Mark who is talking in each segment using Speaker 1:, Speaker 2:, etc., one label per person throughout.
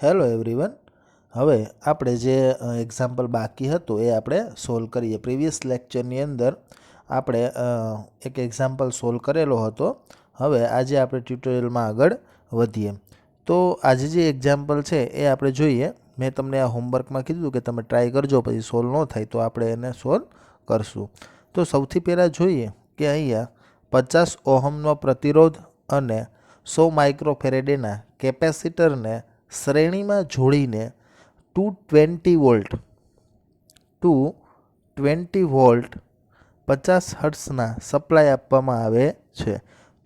Speaker 1: Hello everyone. હવે આપણે જે એક્ઝામ્પલ બાકી હતું એ આપણે સોલ્વ કરીએ. પ્રીવિયસ લેક્ચરની અંદર આપણે એક એક્ઝામ્પલ સોલ્વ કરેલો હતો. હવે આજે આપણે ટ્યુટોરિયલમાં આગળ વધીએ. તો આજે જે એક્ઝામ્પલ છે એ આપણે જોઈએ. મેં તમને આ હોમવર્કમાં કીધું કે તમે ટ્રાય કરજો, પછી સોલ્વ ન થાય તો આપણે એને સોલ્વ કરશું. તો સૌથી પહેલાં જોઈએ કે અહીંયા 50 ઓહમનો પ્રતિરોધ અને 100 માઇક્રોફેરેડેના કેપેસિટરને શ્રેણીમાં જોડીને 220 વોલ્ટ 50 હર્ટ્ઝના સપ્લાય આપવામાં આવે છે.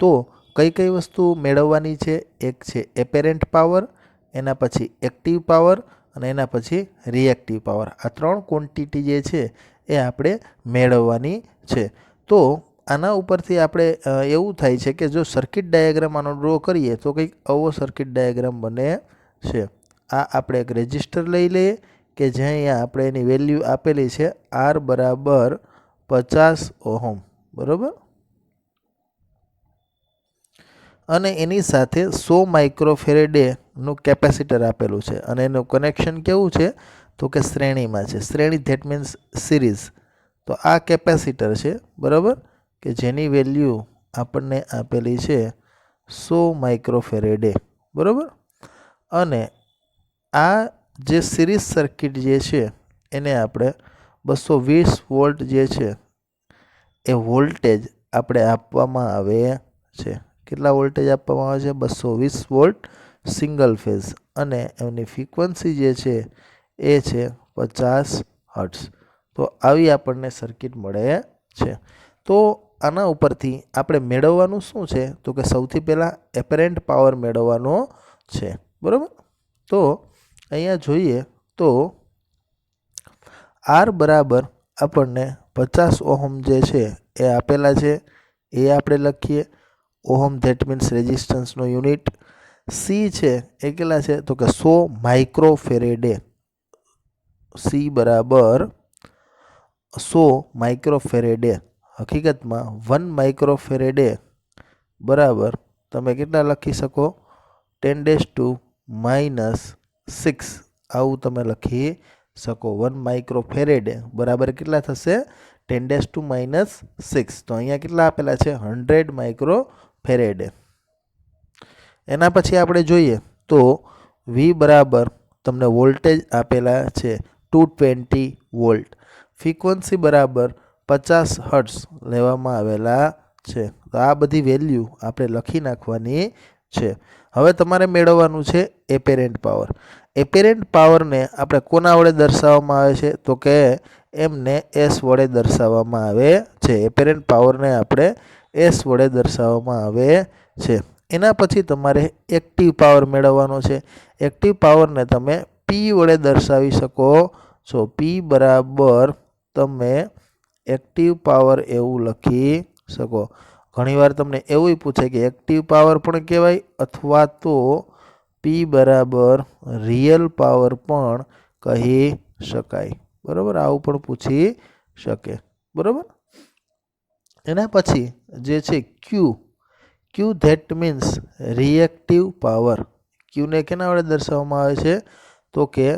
Speaker 1: તો કઈ કઈ વસ્તુ મેળવવાની છે? એક છે એપેરેન્ટ પાવર, એના પછી એક્ટિવ પાવર અને એના પછી રિએક્ટિવ પાવર. આ ત્રણ ક્વોન્ટિટી જે છે એ આપણે મેળવવાની છે. તો આના ઉપરથી આપણે એવું થાય છે કે જો સર્કિટ ડાયાગ્રામ આનો ડ્રો કરીએ તો કંઈક આવો સર્કિટ ડાયાગ્રામ બને છે. આ આપણે એક રેઝિસ્ટર લઈ લઈએ કે જ્યાં અહીંયા આપણે એની વેલ્યુ આપેલી છે R બરાબર 50 ઓહમ, બરાબર. અને એની સાથે 100 માઇક્રોફેરેડેનું કેપેસિટર આપેલું છે અને એનું કનેક્શન કેવું છે તો કે શ્રેણીમાં છે. શ્રેણી ધેટ મીન્સ સિરીઝ. તો આ કેપેસિટર છે, બરાબર, કે જેની વેલ્યુ આપણને આપેલી છે 100 માઇક્રોફેરેડે, બરાબર. અને આ જે સિરીઝ સર્કિટ જે છે એને આપણે 220 વોલ્ટ જે છે એ વોલ્ટેજ આપણે આપવામાં આવે છે. કેટલા વોલ્ટેજ આપવામાં આવે છે? 220 વોલ્ટ સિંગલ ફેઝ. અને એની ફ્રીક્વન્સી જે છે એ છે 50 હર્ટ્ઝ. તો આવી આપણને સર્કિટ મળે છે. તો આના ઉપરથી આપણે મેળવવાનું શું છે તો કે સૌથી પહેલાં એપેરેન્ટ પાવર મેળવવાનો છે, બરાબર. તો અહીંયા જોઈએ તો R બરાબર આપણને 50 ઓહમ જે છે એ આપેલા છે, એ આપણે લખીએ. ઓહમ ધેટ મીન્સ રેઝિસ્ટન્સનો યુનિટ. C છે એ કેટલા છે તો કે 100 માઇક્રોફેરેડે. C બરાબર 100 માઇક્રોફેરેડે. હકીકતમાં 1 માઇક્રોફેરેડે બરાબર તમે કેટલા લખી શકો? 10⁻⁻6 આવું તમે લખી શકો. 1 માઇક્રોફેરેડે બરાબર કેટલા થશે? 10⁻⁻6. તો અહીંયા કેટલા આપેલા છે? 100 માઇક્રોફેરેડે. એના પછી આપણે જોઈએ તો V બરાબર તમને વોલ્ટેજ આપેલા છે 220 વોલ્ટ. ફ્રીક્વન્સી બરાબર 50 હર્ટ્ઝ લેવામાં આવેલા છે. તો આ બધી વેલ્યુ આપણે લખી નાખવાની છે. હવે તમારે મેળવવાનું છે એપેરેન્ટ પાવર. એપેરેન્ટ પાવરને આપણે કોના વડે દર્શાવવામાં આવે છે તો કે એમને S વડે દર્શાવવામાં આવે છે. એપેરેન્ટ પાવરને આપણે S વડે દર્શાવવામાં આવે છે. એના પછી તમારે એક્ટિવ પાવર મેળવવાનો છે. એક્ટિવ પાવરને તમે P વડે દર્શાવી શકો છો. P બરાબર તમે એક્ટિવ પાવર એવું લખી શકો. ઘણીવાર તમને એવું પૂછે કે એક્ટિવ પાવર પણ કહેવાય અથવા તો P બરાબર રિયલ પાવર પણ કહી શકાય, બરાબર. આવું પણ પૂછી શકે, બરાબર. એના પછી જે છે Q that means reactive power. ક્યુને કેના વડે દર્શાવવામાં આવે છે તો કે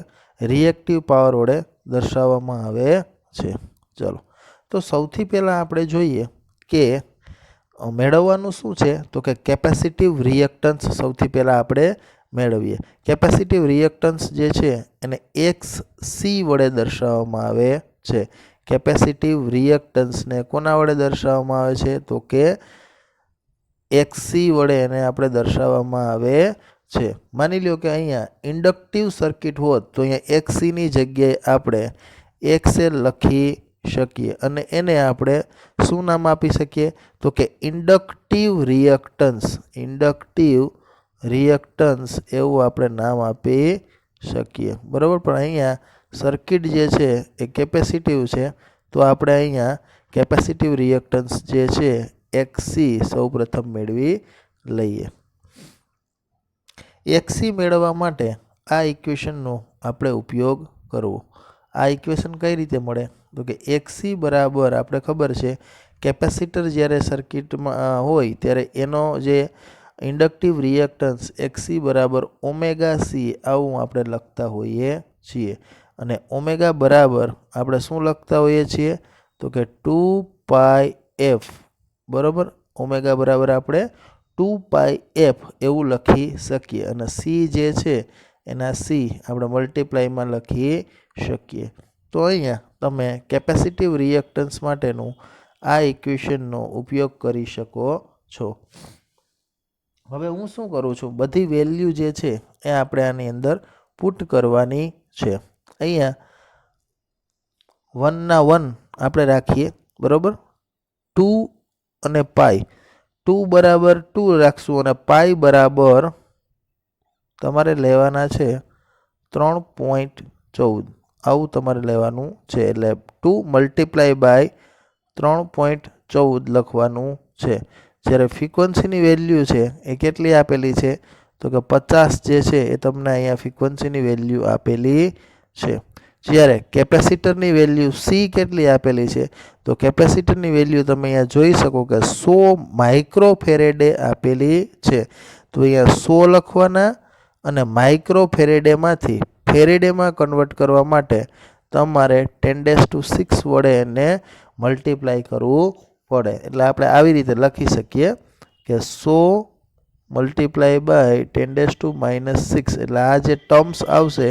Speaker 1: રિએક્ટિવ પાવર વડે દર્શાવવામાં આવે છે. ચલો, તો સૌથી પહેલાં આપણે જોઈએ કે મેળવવાનું શું છે તો કે કેપેસિટિવ રિએક્ટન્સ સૌથી પહેલાં આપણે મેળવીએ. કેપેસિટિવ રિએક્ટન્સ જે છે એને XC વડે દર્શાવવામાં આવે છે. કેપેસિટિવ રિએક્ટન્સને કોના વડે દર્શાવવામાં આવે છે તો કે XC વડે એને આપણે દર્શાવવામાં આવે છે. માની લો કે અહીંયા ઇન્ડક્ટિવ સર્કિટ હોત તો અહીંયા XCની જગ્યાએ આપણે XL લખી શકીએ અને એને આપણે શું નામ આપી શકીએ તો કે ઇન્ડક્ટિવ રિએક્ટન્સ. ઇન્ડક્ટિવ રિએક્ટન્સ એવું આપણે નામ આપી શકીએ, બરાબર. પણ અહીંયા સર્કિટ જે છે એ કેપેસિટિવ છે, તો આપણે અહીંયા કેપેસિટિવ રિએક્ટન્સ જે છે XC સૌપ્રથમ મેળવી લઈએ. XC મેળવવા માટે આ ઇક્વેશનનો આપણે ઉપયોગ કરવો. આ ઇક્વેશન કઈ રીતે મળે તો કે XC બરાબર આપણે ખબર છે કેપેસિટર જ્યારે સર્કિટમાં હોય ત્યારે એનો જે ઇન્ડક્ટિવ રિએક્ટન્સ XC બરાબર ઓમેગા સી આવું આપણે લખતા હોઈએ છીએ. અને ઓમેગા બરાબર આપણે શું લખતા હોઈએ છીએ તો કે 2πf બરાબર. ઓમેગા બરાબર આપણે 2πf એવું લખી શકીએ અને સી જે છે એના સી આપણે મલ્ટીપ્લાયમાં લખી શકીએ. તો અહીંયા તમે કેપેસિટિવ રિએક્ટન્સ માટેનું આ ઇક્વેશનનો ઉપયોગ કરી શકો છો. હવે હું શું કરું છું, બધી વેલ્યુ જે છે એ આપણે આની અંદર પુટ કરવાની છે. અહીંયા 1 ના 1 આપણે રાખીએ બરાબર. 2 અને પાઈ 2 બરાબર 2 રાખશું અને પાઈ બરાબર તમારે લેવાના છે 3.14 આવું તમારે લેવાનું છે. એટલે 2 મલ્ટીપ્લાય બાય 3.14 લખવાનું છે. જ્યારે ફ્રીક્વન્સીની વેલ્યુ છે એ કેટલી આપેલી છે તો કે 50 જે છે એ તમને અહીંયા ફ્રીક્વન્સીની વેલ્યુ આપેલી છે. જ્યારે કેપેસિટરની વેલ્યુ સી કેટલી આપેલી છે તો કેપેસિટરની વેલ્યુ તમે અહીંયા જોઈ શકો કે 100 માઇક્રોફેરેડે આપેલી છે. તો અહીંયા 100 લખવાના અને માઇક્રોફેરેડેમાંથી ફેરેડેમાં કન્વર્ટ કરવા માટે તમારે 10⁶ વડે એને મલ્ટીપ્લાય કરવું પડે. એટલે આપણે આવી રીતે લખી શકીએ કે 100 મલ્ટીપ્લાય બાય 10⁻⁻6 એટલે આ જે ટર્મ્સ આવશે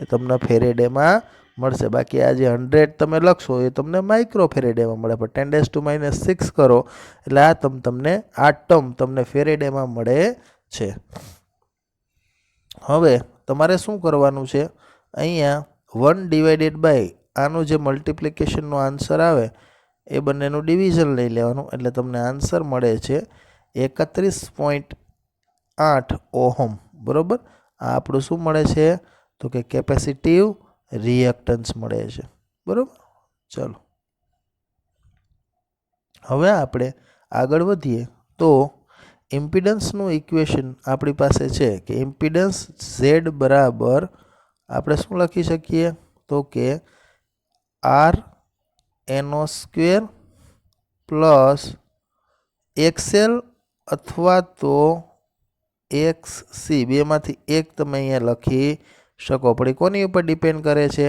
Speaker 1: એ તમને ફેરેડેમાં મળશે. બાકી આ જે 100 તમે લખશો એ તમને માઇક્રોફેરેડેમાં મળે. પણ 10⁻⁶ કરો એટલે આ તમને આ ટર્મ તમને ફેરેડેમાં મળે છે. હવે તમારે શું કરવાનું છે, અહીંયા 1 ડિવાઇડેડ બાય આનું જે મલ્ટિપ્લિકેશનનો આન્સર આવે એ બંનેનું ડિવિઝન લઈ લેવાનું એટલે તમને આન્સર મળે છે 31.8 ઓહમ બરાબર. આ આપણું શું મળે છે તો કે કેપેસિટિવ રિએક્ટન્સ મળે છે બરાબર. ચાલો હવે આપણે આગળ વધીએ તો ઇમ્પિડન્સનું ઇક્વેશન આપણી પાસે છે કે ઇમ્પિડન્સ Z બરાબર આપણે શું લખી શકીએ તો કે RNO² પ્લસ XL અથવા તો XC બેમાંથી એક તમે અહીંયા લખી શકો. પણ એ કોની ઉપર ડિપેન્ડ કરે છે,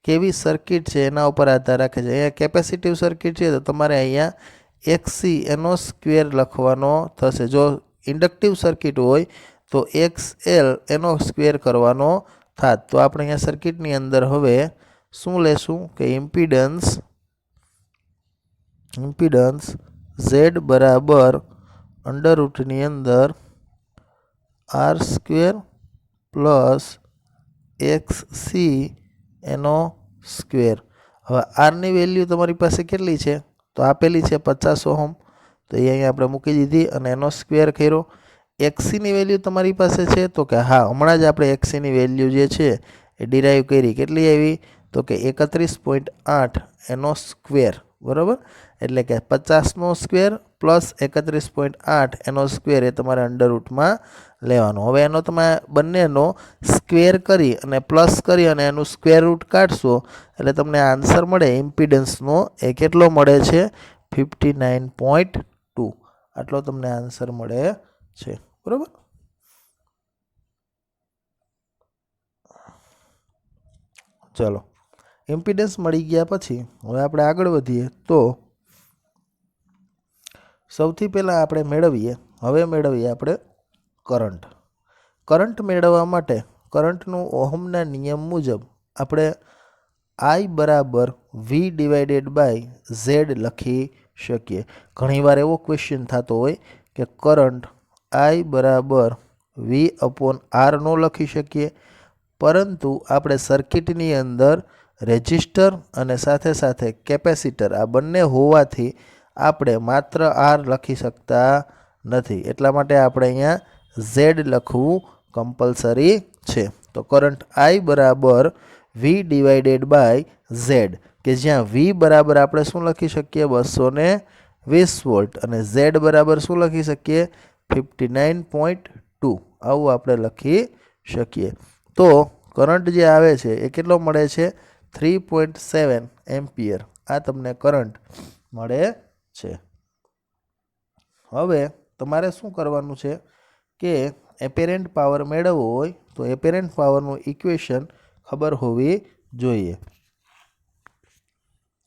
Speaker 1: કેવી સર્કિટ છે એના ઉપર આધાર રાખે છે. અહીંયા કેપેસિટિવ સર્કિટ છે તો તમારે અહીંયા XC NO² લખવાનો થશે. જો ઇન્ડક્ટિવ સર્કિટ હોય તો XL NO² કરવાનો થાત. તો આપણે અહીંયા સર્કિટની અંદર હવે શું લેશું કે ઇમ્પિડન્સ Z બરાબર અંડરરૂટની અંદર R² પ્લસ XC NO². હવે આરની વેલ્યુ તમારી પાસે કેટલી છે તો આપેલી છે 50 ઓહમ. તો એ અહીંયા આપણે મૂકી દીધી અને NO² કર્યો. XCની વેલ્યુ તમારી પાસે છે તો કે હા હમણાં જ આપણે XCની વેલ્યુ જે છે એ ડિરાઈવ કરી. કેટલી આવી તો કે 31.8 NO² બરાબર. એટલે કે 50² પ્લસ 31.8 NO² એ તમારે અંડરરૂટમાં લેવાનું. હવે એનો તમે બંનેનો સ્ક્વેર કરી અને પ્લસ કરી અને એનું સ્ક્વેર રૂટ કાઢશો એટલે તમને આન્સર મળે ઇમ્પિડન્સનો એ કેટલો મળે છે 59.2 આટલો તમને આન્સર મળે છે બરાબર. ચલો ઇમ્પિડન્સ મળી ગયા પછી હવે આપણે આગળ વધીએ તો સૌથી પહેલાં આપણે મેળવીએ આપણે કરંટ. કરંટ મેળવવા માટે કરંટનું ઓહમના નિયમ મુજબ આપણે I બરાબર V ડિવાઇડેડ બાય Z લખી શકીએ. ઘણીવાર એવો ક્વેશ્ચન થતો હોય કે કરંટ I બરાબર V/R નો લખી શકીએ, પરંતુ આપણે સર્કિટની અંદર રેઝિસ્ટર અને સાથે સાથે કેપેસિટર આ બંને હોવાથી આપણે માત્ર R લખી શકતા નથી. એટલા માટે આપણે અહીંયા Z લખવું કમ્પલસરી છે. તો કરંટ I બરાબર V ડિવાઇડેડ બાય Z, કે જ્યાં V બરાબર આપણે શું લખી શકીએ 220 વોલ્ટ અને Z બરાબર શું લખી શકીએ 59.2 આવું આપણે લખી શકીએ. તો કરંટ જે આવે છે એ કેટલો મળે છે 3.7 એમ્પિયર. આ તમને કરંટ મળે છે. હવે તમારે શું કરવાનું છે કે એપેરેન્ટ પાવર મેળવવો હોય તો એપેરેન્ટ પાવરનું ઇક્વેશન ખબર હોવી જોઈએ.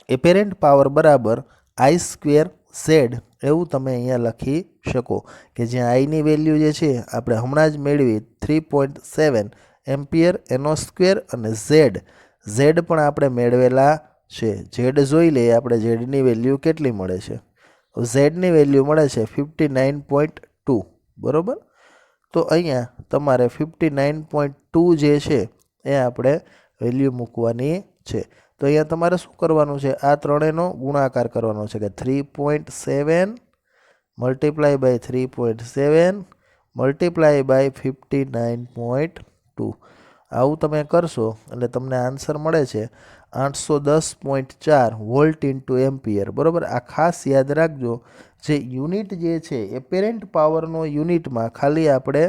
Speaker 1: એપેરેન્ટ પાવર બરાબર I² Z એવું તમે અહીંયા લખી શકો કે જ્યાં આઈની વેલ્યુ જે છે આપણે હમણાં જ મેળવી 3.7 એમ્પિયર એનો સ્ક્વેર અને ઝેડ પણ આપણે મેળવેલા છે. ઝેડ જોઈ લઈએ આપણે ઝેડની વેલ્યુ કેટલી મળે છે. ઝેડની વેલ્યુ મળે છે 59.2 બરાબર. તો અહીંયા તમારે 59.2 જે છે એ આપણે વેલ્યુ મૂકવાની છે. તો અહીંયા તમારે શું કરવાનું છે, આ ત્રણેયનો ગુણાકાર કરવાનો છે કે 3.7 મલ્ટીપ્લાય બાય 3.7 મલ્ટીપ્લાય બાય 59.2. આવું તમે કરશો એટલે તમને આન્સર મળે છે 810.4 વોલ્ટ ઇન્ટુ એમ્પિયર બરાબર. આ ખાસ યાદ રાખજો, જે યુનિટ જે છે એપેરેન્ટ પાવરનો યુનિટમાં ખાલી આપણે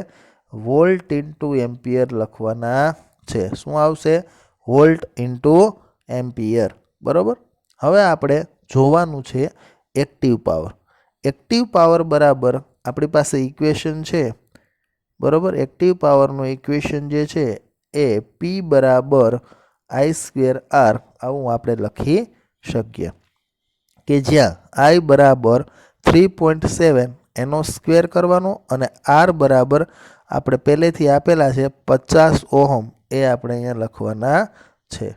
Speaker 1: વોલ્ટ ઇન્ટુ એમ્પિયર લખવાના છે. શું આવશે? વોલ્ટ ઇન્ટુ એમ્પિયર બરાબર. હવે આપણે જોવાનું છે એક્ટિવ પાવર. એક્ટિવ પાવર બરાબર આપણી પાસે ઇક્વેશન છે બરાબર. એક્ટિવ પાવરનું ઇક્વેશન જે છે એ P બરાબર I² R આવું આપણે લખી શકીએ કે જ્યાં I બરાબર 3.7 એનો સ્ક્વેર કરવાનો અને R બરાબર આપણે પહેલેથી આપેલા છે 50 ઓહમ એ આપણે અહીંયા લખવાના છે.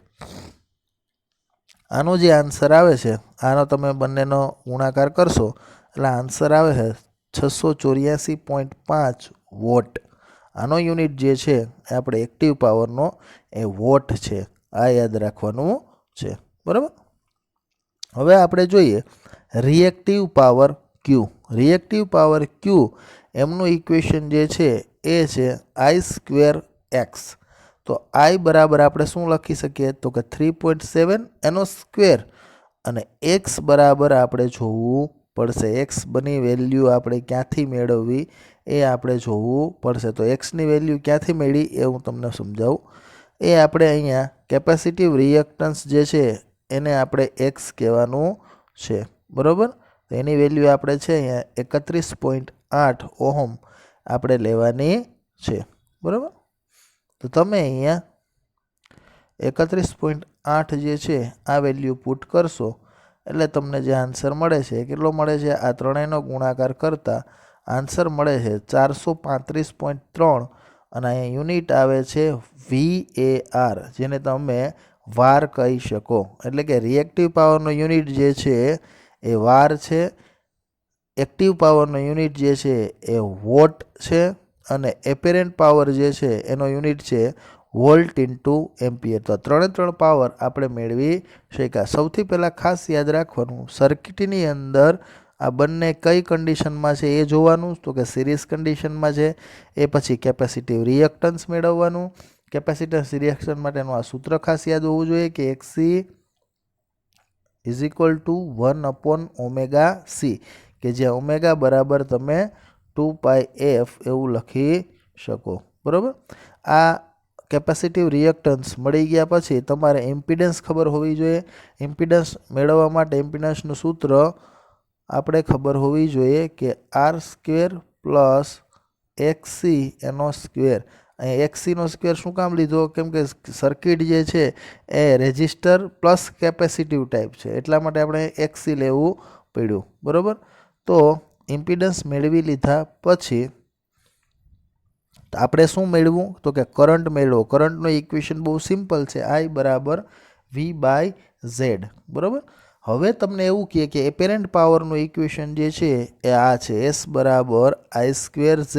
Speaker 1: આનો જે આન્સર આવે છે આનો તમે બંનેનો ગુણાકાર કરશો એટલે આન્સર આવે છે 684.5 વોટ. આનો યુનિટ જે છે એ આપણે એક્ટિવ પાવરનો એ વોટ છે. આ યાદ રાખવાનું છે બરાબર. હવે આપણે જોઈએ reactive power Q. Reactive power Q એમનું ઇક્વેશન જે છે એ છે I² X. તો I બરાબર આપણે શું લખી શકીએ તો કે 3.7 એનો સ્ક્વેર અને X બરાબર આપણે જોવું પડશે. X બની વેલ્યુ આપણે ક્યાંથી મેળવવી એ આપણે જોવું પડશે. તો Xની વેલ્યુ ક્યાંથી મેળવી એ હું તમને સમજાવું. એ આપણે અહીંયા કેપેસિટિવ રિએક્ટન્સ જે છે એને આપણે X કહેવાનું છે બરાબર. તો એની વેલ્યુ આપણે છે અહીંયા 31.8 ઓહમ આપણે લેવાની છે બરાબર. તો તમે અહીંયા 31.8 જે છે આ વેલ્યુ પુટ કરશો એટલે તમને જે આન્સર મળે છે કેટલો મળે છે, આ ત્રણેયનો ગુણાકાર કરતાં આન્સર મળે છે 435.3 અને અહીંયા યુનિટ આવે છે VAR જેને તમે વાર કહી શકો. એટલે કે રિએક્ટિવ પાવરનો યુનિટ જે છે એ વાર છે, એક્ટિવ પાવરનો યુનિટ જે છે એ વોટ છે અને એપેરેન્ટ પાવર જે છે એનો યુનિટ છે વોલ્ટ ઇન્ટુ એમ્પિયર. તો ત્રણે પાવર આપણે મેળવી શક્યા. સૌથી પહેલાં ખાસ યાદ રાખવાનું, સર્કિટની અંદર આ બંને કઈ કન્ડિશનમાં છે એ જોવાનું. તો કે સિરીઝ કન્ડિશનમાં છે. એ પછી કેપેસિટિવ રિએક્ટન્સ મેળવવાનું. કેપેસિટન્સ રિએક્શન માટેનું આ સૂત્ર ખાસ યાદ હોવું જોઈએ કે XC = 1/ωc કે જે ઓમેગા બરાબર તમે 2πf એવું લખી શકો બરાબર. આ કેપેસિટિવ રિએક્ટન્સ મળી ગયા પછી તમારે ઇમ્પિડન્સ ખબર હોવી જોઈએ. ઇમ્પિડન્સ મેળવવા માટે ઇમ્પિડન્સનું સૂત્ર આપણે ખબર હોવી જોઈએ કે R² + XC એનો સ્ક્વેર. અહીં XCનો સ્ક્વેર શું કામ લીધો? કેમ કે સર્કિટ જે છે એ રેઝિસ્ટર પ્લસ કેપેસિટિવ ટાઈપ છે એટલા માટે આપણે XC લેવું પડ્યું બરાબર. તો ઇમ્પિડન્સ મેળવી લીધા પછી આપણે શું મેળવું તો કે કરંટ મેળવો. કરંટનું ઇક્વેશન બહુ સિમ્પલ છે, I બરાબર V/Z બરાબર. હવે તમને એવું કહે કે એપેરેન્ટ પાવરનું ઇક્વેશન જે છે એ આ છે S બરાબર I² Z.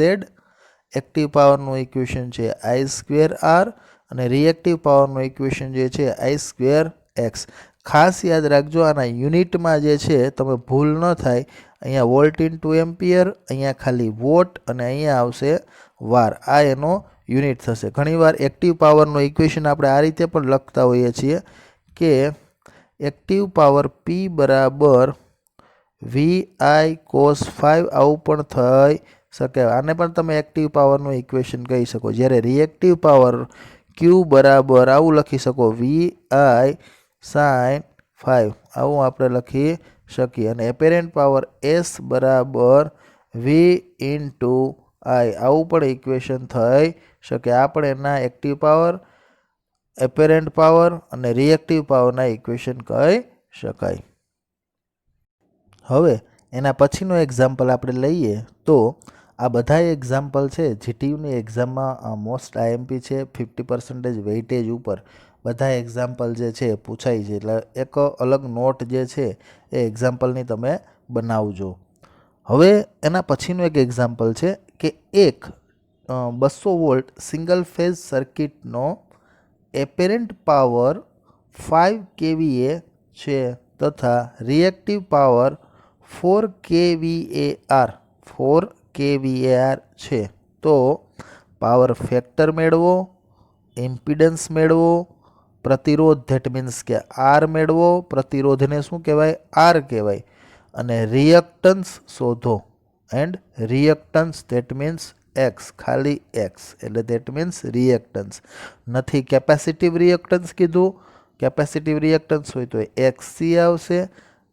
Speaker 1: એક્ટિવ પાવરનું ઇક્વેશન છે I² R અને રિએક્ટિવ પાવરનું ઇક્વેશન જે છે I² X. ખાસ યાદ રાખજો આના યુનિટમાં જે છે તમે ભૂલ ન થાય. અહીંયા વોલ્ટ ઇન્ટુ એમ્પિયર, અહીંયા ખાલી વોટ અને અહીંયા આવશે વાર. આ એનો યુનિટ થશે. ઘણીવાર એક્ટિવ પાવરનું ઇક્વેશન આપણે આ રીતે પણ લખતા હોઈએ છીએ કે એક્ટિવ પાવર P બરાબર VI cos 5 આવું પણ થઈ શકે. આને પણ તમે એક્ટિવ પાવરનું ઇક્વેશન કહી શકો. જ્યારે રિએક્ટિવ પાવર Q બરાબર આવું લખી શકો VI sin 5 આવું આપણે લખી શકીએ. અને એપેરેન્ટ પાવર S બરાબર V ઇન્ટુ આઈ આવું પણ ઇક્વેશન થઈ શકે. આ પણ એના એક્ટિવ પાવર, એપેરન્ટ પાવર અને રિએક્ટિવ પાવરના ઇક્વેશન કહી શકાય. હવે એના પછીનો એક્ઝામ્પલ આપણે લઈએ તો આ બધા એક્ઝામ્પલ છે જીટીયુની એક્ઝામમાં મોસ્ટ આઈએમપી છે. 50% વેઇટેજ ઉપર બધા એક્ઝામ્પલ જે છે પૂછાય છે. એટલે એક અલગ નોટ જે છે એ એક્ઝામ્પલની તમે બનાવજો. હવે એના પછીનું એક એક્ઝામ્પલ છે કે એક 200 વોલ્ટ સિંગલ ફેઝ સર્કિટનો એપેરન્ટ પાવર 5 kVA છે તથા રિએક્ટિવ પાવર 4 kVAr છે. તો પાવર ફેક્ટર મેળવો, ઇમ્પિડન્સ મેળવો, પ્રતિરોધ ધેટ મીન્સ કે આર મેળવો, પ્રતિરોધને શું કહેવાય? આર કહેવાય, અને રિએક્ટન્સ શોધો. And reactance that means x, ખાલી એક્સ એટલે ધેટ મીન્સ રિએક્ટન્સ. નથી કેપેસિટિવ રિએક્ટન્સ કીધું. કેપેસિટિવ રિએક્ટન્સ હોય તો એક્સસી આવશે,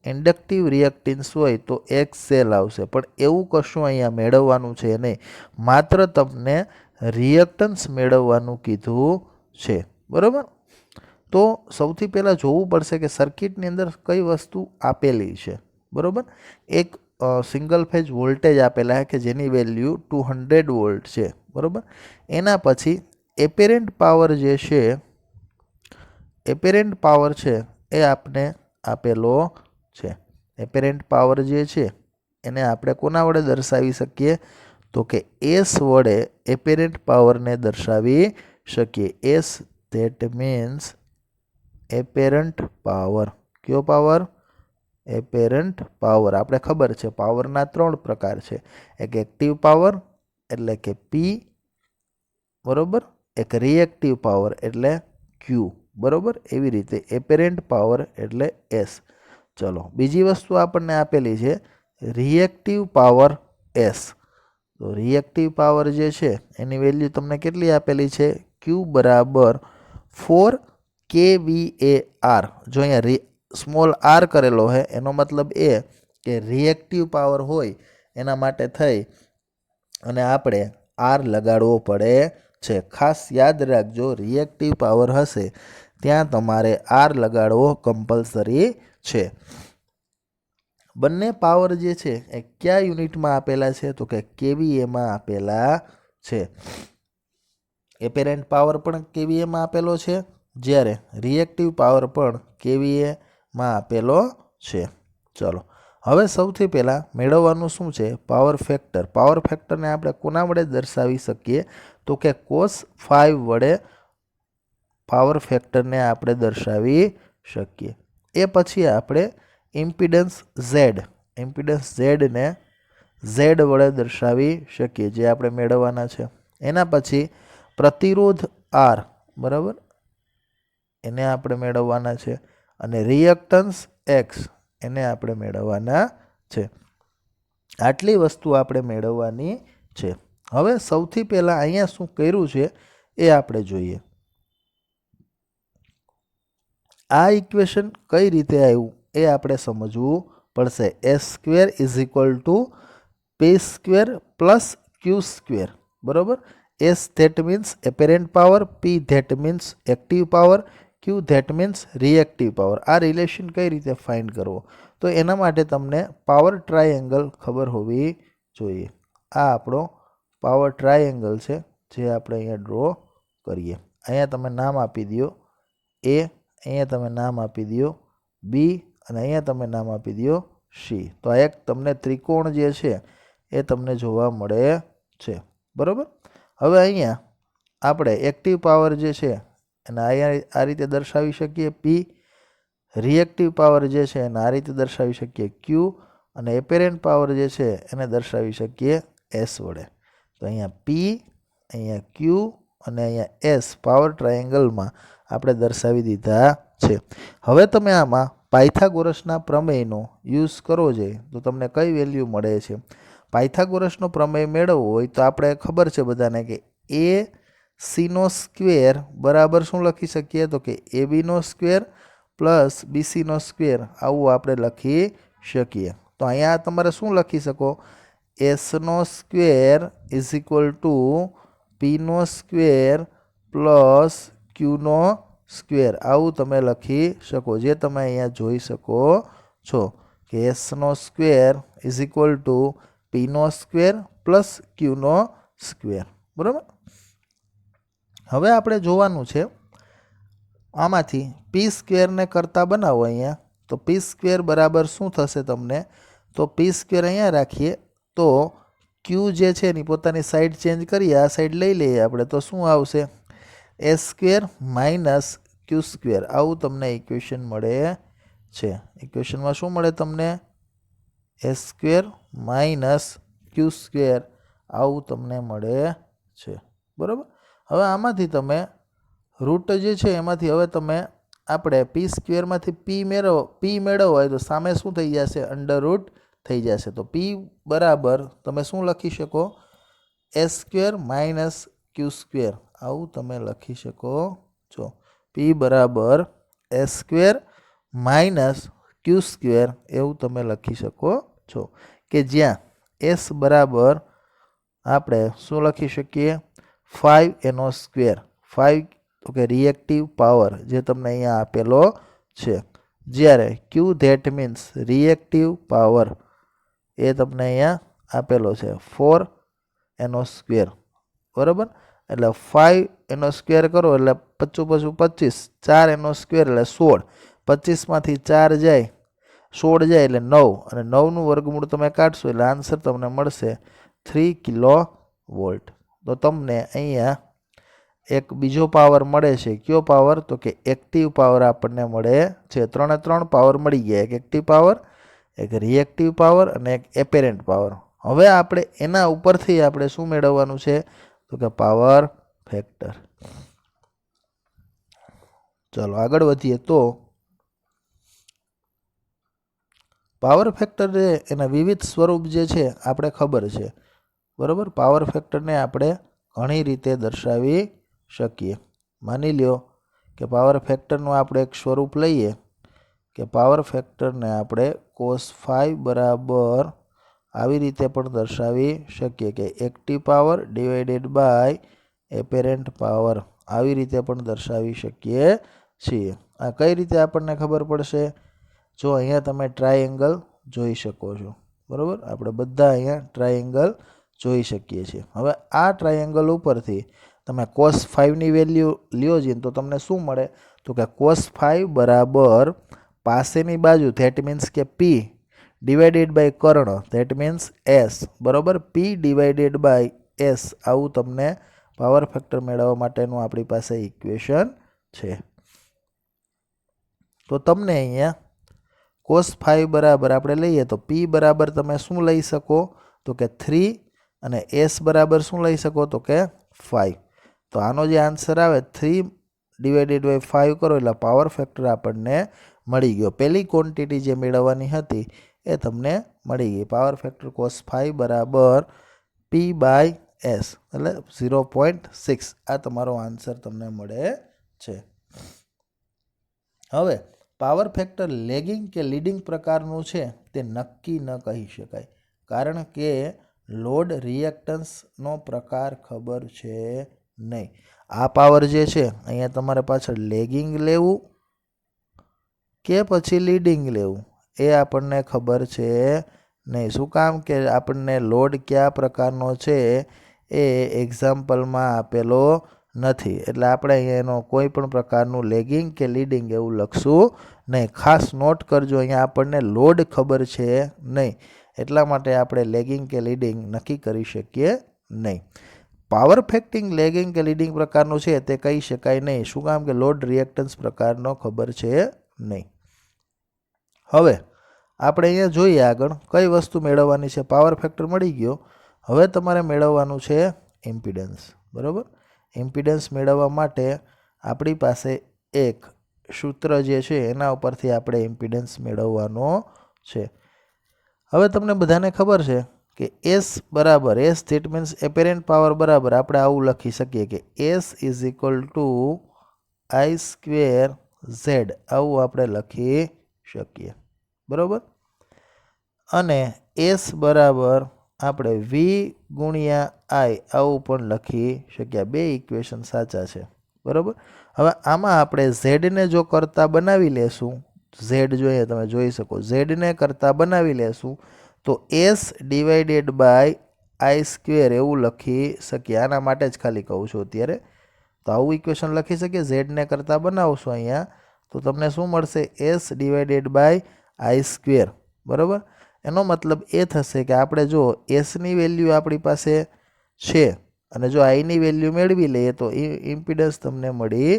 Speaker 1: ઇન્ડક્ટિવ રિએક્ટન્સ હોય તો એક્સએલ આવશે. પણ એવું કશું અહીંયા મેળવવાનું છે નહીં, માત્ર તમને રિએક્ટન્સ મેળવવાનું કીધું છે. બરાબર? તો સૌથી પહેલાં જોવું પડશે કે સર્કિટની અંદર કઈ વસ્તુ આપેલી છે. બરાબર? એક સિંગલ ફેઝ વોલ્ટેજ આપેલા કે જેની વેલ્યુ 200 વોલ્ટ છે. બરાબર? એના પછી એપેરન્ટ પાવર જે છે, એપેરન્ટ પાવર છે એ આપને આપેલો છે. એપેરન્ટ પાવર જે છે એને આપણે કોના વડે દર્શાવી શકીએ? તો કે એસ વડે એપેરન્ટ પાવરને દર્શાવી શકીએ. S that means apparent power. કયો પાવર? Apparent power. આપણે ખબર છે પાવરના 3 પ્રકાર છે. એક એક્ટિવ પાવર એટલે કે પી, બરોબર, એક રિએક્ટિવ પાવર એટલે ક્યુ. બરોબર? એવી રીતે એપેરન્ટ પાવર એટલે એસ. ચલો, બીજી વસ્તુ આપણને આપેલી છે રિએક્ટિવ પાવર એસ. તો રિએક્ટિવ પાવર જે છે એની વેલ્યુ તમને કેટલી આપેલી છે? ક્યુ બરાબર 4 kVAr. જો અહીંયા સ્મોલ આર કરેલો છે એનો મતલબ એ કે રિએક્ટિવ પાવર હોય એના માટે થઈ અને આપણે આર લગાડવો પડે છે. ખાસ યાદ રાખજો, રિએક્ટિવ પાવર હશે ત્યાં તમારે આર લગાડવો કમ્પલસરી છે. બંને પાવર જે છે એ કયા યુનિટમાં આપેલા છે? તો કે કેવીએમાં આપેલા છે. એપેરન્ટ પાવર પણ કેવીએમાં આપેલો છે, જ્યારે રિએક્ટિવ પાવર પણ કેવીએમાં આપેલો છે. ચલો, હવે સૌથી પહેલાં મેળવવાનું શું છે? Power factor. પાવર ફેક્ટરને આપણે કોના વડે દર્શાવી શકીએ? તો કે cos 5 વડે પાવર ફેક્ટરને આપણે દર્શાવી શકીએ. એ પછી આપણે ઇમ્પિડન્સ ઝેડ, ઇમ્પિડન્સ ઝેડને ઝેડ વડે દર્શાવી શકીએ, જે આપણે મેળવવાના છે. એના પછી પ્રતિરોધ આર, બરાબર, એને આપણે મેળવવાના છે. અને રિએક્ટન્સ એક્સ, એને આપણે મેળવવાના છે. આટલી વસ્તુ આપણે મેળવવાની છે. હવે સૌથી પહેલાં અહીંયા શું કર્યું છે એ આપણે જોઈએ. આ ઇક્વેશન કઈ રીતે આવ્યું એ આપણે સમજવું પડશે. S square is equal to P square plus Q square. બરાબર? S that means apparent power, P that means active power, Q that means reactive power. આ રિલેશન કઈ રીતે ફાઇન્ડ કરવો? તો એના માટે તમને પાવર ટ્રાયેંગલ ખબર હોવી જોઈએ. આ આપણો પાવર ટ્રાયેંગલ છે જે આપણે અહીંયા ડ્રો કરીએ. અહીંયા તમે નામ આપી દો એ, અહીંયા તમે નામ આપી દો બી, અને અહીંયા તમે નામ આપી દો સી. તો આ એક તમને ત્રિકોણ જે છે એ તમને જોવા મળે છે. બરાબર? હવે અહીંયા આપણે એક્ટિવ પાવર જે છે એને અહીંયા આ રીતે દર્શાવી શકીએ પી, રિએક્ટિવ પાવર જે છે એને આ રીતે દર્શાવી શકીએ ક્યુ, અને એપેરન્ટ પાવર જે છે એને દર્શાવી શકીએ એસ વડે. તો અહીંયા પી, અહીંયા ક્યુ અને અહીંયા એસ પાવર ટ્રાયેંગલમાં આપણે દર્શાવી દીધા છે. હવે તમે આમાં પાયથાગોરસના પ્રમેયનો યુઝ કરો છે તો તમને કઈ વેલ્યુ મળે છે? પાયથાગોરસનો પ્રમેય મેળવવો હોય તો આપણે ખબર છે બધાને કે એ સીનો સ્ક્વેર બરાબર શું લખી શકીએ? તો કે એ બીનો સ્ક્વેર પ્લસ બીસીનો સ્ક્વેર, આવું આપણે લખી શકીએ. તો અહીંયા તમારે શું લખી શકો? એસનો સ્ક્વેર ઇઝ ઇક્વલ ટુ પીનો સ્ક્વેર પ્લસ ક્યુનો સ્ક્વેર, આવું તમે લખી શકો, જે તમે અહીંયા જોઈ શકો છો કે એસનો સ્ક્વેર ઇઝ ઇક્વલ ટુ પીનો સ્ક્વેર પ્લસ ક્યુનો સ્ક્વેર. બરાબર. હવે આપણે જોવાનું છે આમાંથી પી સ્ક્વેરને કરતા બનાવો અહીંયા, તો પી સ્ક્વેર બરાબર શું થશે તમને, તો પી સ્ક્વેર અહીંયા રાખીએ તો ક્યુ જે છે એની પોતાની સાઈડ ચેન્જ કરીએ, આ સાઈડ લઈ લઈએ આપણે, તો શું આવશે S square minus Q square, આવું તમને ઇક્વેશન મળે છે. ઇક્વેશનમાં શું મળે તમને, S square minus Q square, આવું તમને મળે છે. બરાબર. હવે આમાંથી તમે રૂટ જે છે એમાંથી હવે તમે આપણે પી સ્ક્વેરમાંથી પી મેળવવો હોય તો સામે શું થઈ જશે, અંડર રૂટ થઈ જશે. તો પી બરાબર તમે શું લખી શકો, S square minus Q square, આવું તમે લખી શકો છો. પી બરાબર S square minus Q square, એવું તમે લખી શકો છો, કે જ્યાં એસ બરાબર આપણે શું લખી શકીએ 5 સ્ક્વેર, 5 તો કે રિએક્ટિવ પાવર જે તમને અહીંયા આપેલો છે, જ્યારે ક્યુ ધેટ મીન્સ રિએક્ટિવ પાવર એ તમને અહીંયા આપેલો છે 4 સ્ક્વેર. બરાબર. એટલે 5 સ્ક્વેર કરો એટલે 55 25, 4 સ્ક્વેર એટલે 16, 25માંથી 4 જાય 16 જાય એટલે 9, અને 9નું વર્ગમૂળ તમે કાઢશો એટલે આન્સર તમને મળશે 3 કિલોવોલ્ટ. તો તમને અહીંયા એક બીજો પાવર મળે છે, કયો પાવર, તો કે એક્ટિવ પાવર આપણને મળે છે. 3 પાવર મળી ગયા, એક એક્ટિવ પાવર, એક રિએક્ટિવ પાવર અને એક એપેરેન્ટ પાવર. હવે આપણે એના ઉપરથી આપણે શું મેળવવાનું છે, તો કે પાવર ફેક્ટર. ચાલો આગળ વધીએ. તો પાવર ફેક્ટર છે એના વિવિધ સ્વરૂપ જે છે આપણે ખબર છે. બરાબર. પાવર ફેક્ટરને આપણે ઘણી રીતે દર્શાવી શકીએ. માની લ્યો કે પાવર ફેક્ટરનું આપણે એક સ્વરૂપ લઈએ કે પાવર ફેક્ટરને આપણે cos 5 બરાબર આવી રીતે પણ દર્શાવી શકીએ કે active power divided by apparent power, આવી રીતે પણ દર્શાવી શકીએ છીએ. આ કઈ રીતે આપણને ખબર પડશે, જો અહીંયા તમે ટ્રાયેંગલ જોઈ શકો છો. બરાબર. આપણે બધા અહીંયા ટ્રાયેંગલ જોઈ શકીએ છીએ. હવે આ ટ્રાયેંગલ ઉપરથી તમે cos 5ની વેલ્યુ લ્યો છે તો તમને શું મળે, તો કે cos 5 બરાબર પાસેની બાજુ ધેટ મીન્સ કે પી ડિવાઇડેડ બાય કર્ણ ધેટ મીન્સ એસ, બરાબર, પી ડિવાઇડેડ બાય એસ, આવું તમને પાવર ફેક્ટર મેળવવા માટેનું આપણી પાસે ઇક્વેશન છે. તો તમને અહીંયા cos 5 બરાબર આપણે લઈએ તો પી બરાબર તમે શું લઈ શકો, તો કે 3, અને એસ બરાબર શું લઈ શકો, તો કે 5. તો આનો જે આન્સર આવે 3 ડિવાઇડેડ બાય 5 કરો એટલે પાવર ફેક્ટર આપણને મળી ગયો. પહેલી ક્વોન્ટિટી જે મેળવવાની હતી એ તમને મળી ગઈ. પાવર ફેક્ટર cos 5 બરાબર પી બાય એસ એટલે 0.6, આ તમારો આન્સર તમને મળે છે. હવે પાવર ફેક્ટર લેગિંગ કે લીડિંગ પ્રકારનું છે તે નક્કી ન કહી શકાય, કારણ કે લોડ રિએક્ટન્સનો પ્રકાર ખબર છે નહીં. આ પાવર જે છે અહીંયા તમારે પાછળ લેગિંગ લેવું કે પછી લીડિંગ લેવું એ આપણને ખબર છે નહીં. શું કામ, કે આપણને લોડ કયા પ્રકારનો છે એ એક્ઝામ્પલમાં આપેલો નથી, એટલે આપણે અહીંયા એનો કોઈ પણ પ્રકારનું લેગિંગ કે લીડિંગ એવું લખશું નહીં. ખાસ નોટ કરજો, અહીંયા આપણને લોડ ખબર છે નહીં, એટલા માટે આપણે લેગિંગ કે લીડિંગ નક્કી કરી શકીએ નહીં. પાવર ફેક્ટિંગ લેગિંગ કે લીડિંગ પ્રકારનું છે તે કહી શકાય નહીં. શું કામ, કે લોડ રિએક્ટન્સ પ્રકારનો ખબર છે નહીં. હવે આપણે અહીંયા જોઈએ આગળ કઈ વસ્તુ મેળવવાની છે. પાવર ફેક્ટર મળી ગયો, હવે તમારે મેળવવાનું છે ઇમ્પિડન્સ. બરાબર. ઇમ્પિડન્સ મેળવવા માટે આપણી પાસે એક સૂત્ર જે છે એના ઉપરથી આપણે ઇમ્પિડન્સ મેળવવાનો છે. હવે તમને બધાને ખબર છે કે એસ બરાબર એસ ધેટ મીન્સ એપેરેન્ટ પાવર બરાબર આપણે આવું લખી શકીએ કે S is equal two i square Z, આવું આપણે લખી શકીએ. બરાબર. અને એસ બરાબર આપણે વી ગુણ્યા આઈ આવું પણ લખી શકીએ. બે ઇક્વેશન સાચા છે. બરાબર. હવે આમાં આપણે ઝેડને જો કરતા બનાવી લેશું, ઝેડ જોઈએ તમે જોઈ શકો, ઝેડને કરતા બનાવી લેશું તો S divided by I square એવું લખી શકીએ. આના માટે જ ખાલી કહું છું અત્યારે. તો આવું ઇક્વેશન લખી શકીએ. ઝેડને કરતા બનાવશો અહીંયા તો તમને શું મળશે? S divided by I square. બરાબર. એનો મતલબ એ થશે કે આપણે જો એસની વેલ્યુ આપણી પાસે છે અને જો આઈની વેલ્યુ મેળવી લઈએ તો એ ઇમ્પિડન્સ તમને મળી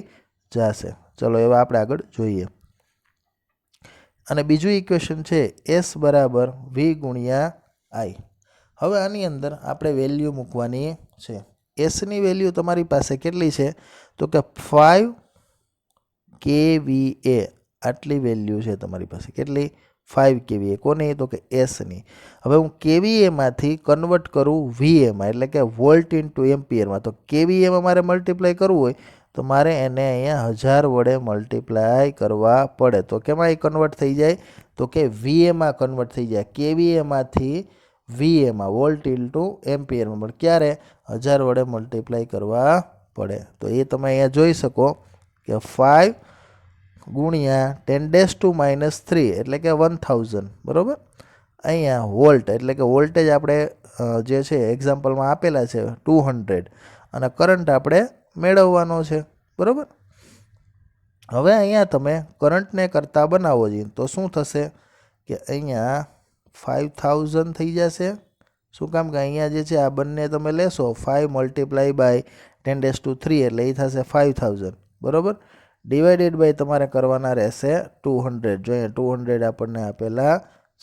Speaker 1: જશે. ચલો એવા આપણે આગળ જોઈએ. અને બીજું ઇક્વેશન છે એસ બરાબર વી ગુણ્યા આઈ. હવે આની અંદર આપણે વેલ્યુ મૂકવાની છે. એસની વેલ્યુ તમારી પાસે કેટલી છે? તો કે 5 kVA આટલી વેલ્યુ છે તમારી પાસે. કેટલી? 5 kVA. કોની? તો કે એસની. હવે હું કેવીએમાંથી કન્વર્ટ કરું વીએમાં, એટલે કે વોલ્ટ ઇન્ટુ એમ્પિયરમાં. તો કેવીએમાં મારે મલ્ટીપ્લાય કરવું હોય તો મારે એને અહીંયા 1000 વડે મલ્ટીપ્લાય કરવા પડે. તો કેમાં એ કન્વર્ટ થઈ જાય? તો કે વીએમાં કન્વર્ટ થઈ જાય. કેવીએમાંથી વીએમાં, વોલ્ટ ઇન્ટુ એમ્પિયરમાં. પણ ક્યારે? 1000 વડે મલ્ટીપ્લાય કરવા પડે. તો એ તમે અહીંયા જોઈ શકો કે 5 ગુણ્યા 10⁻³ એટલે કે 1000. બરાબર. અહીંયા વોલ્ટ એટલે કે વોલ્ટેજ આપણે જે છે એક્ઝામ્પલમાં આપેલા છે 200 અને કરંટ આપણે મેળવવાનો છે. બરાબર. હવે અહીંયા તમે કરંટને કરતા બનાવો જોઈએ તો શું થશે કે અહીંયા 5000 થઈ જશે. શું કામ? કે અહીંયા જે છે આ બંને તમે લેશો 5 મલ્ટીપ્લાય બાય 10⁻³ એટલે એ થશે 5000. બરાબર. ડિવાઇડેડ બાય તમારે કરવાના રહેશે 200. જો અહીંયા 200 આપણને આપેલા